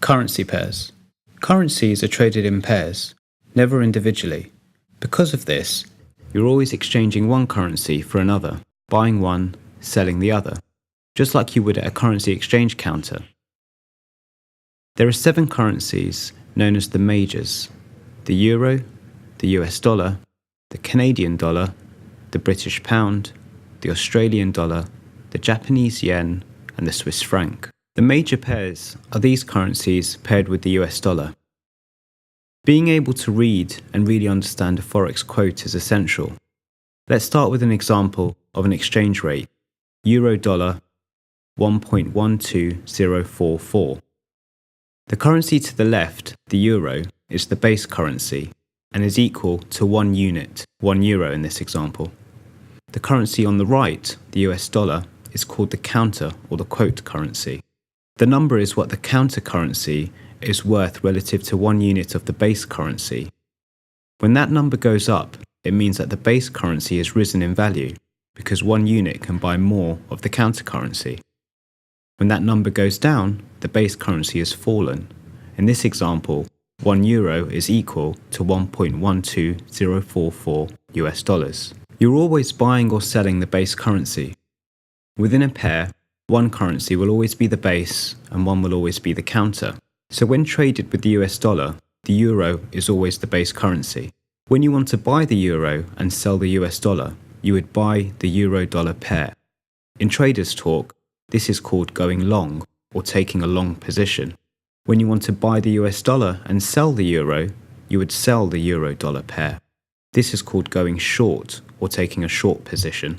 Currency pairs. Currencies are traded in pairs, never individually. Because of this, you're always exchanging one currency for another, buying one, selling the other, just like you would at a currency exchange counter. There are 7 currencies known as the majors: the euro, the US dollar, the Canadian dollar, the British pound, the Australian dollar, the Japanese yen, and the Swiss franc. The major pairs are these currencies paired with the US dollar. Being able to read and really understand a forex quote is essential. Let's start with an example of an exchange rate: euro-dollar 1.12044. The currency to the left, the euro, is the base currency and is equal to 1 unit, 1 euro in this example. The currency on the right, the US dollar, is called the counter or the quote currency. The number is what the counter currency is worth relative to 1 unit of the base currency. When that number goes up, it means that the base currency has risen in value because 1 unit can buy more of the counter currency. When that number goes down, the base currency has fallen. In this example, 1 euro is equal to 1.12044 US dollars. You're always buying or selling the base currency. Within a pair, one currency will always be the base and one will always be the counter. So when traded with the US dollar, the euro is always the base currency. When you want to buy the euro and sell the US dollar, you would buy the euro-dollar pair. In traders' talk, this is called going long or taking a long position. When you want to buy the US dollar and sell the euro, you would sell the euro-dollar pair. This is called going short or taking a short position.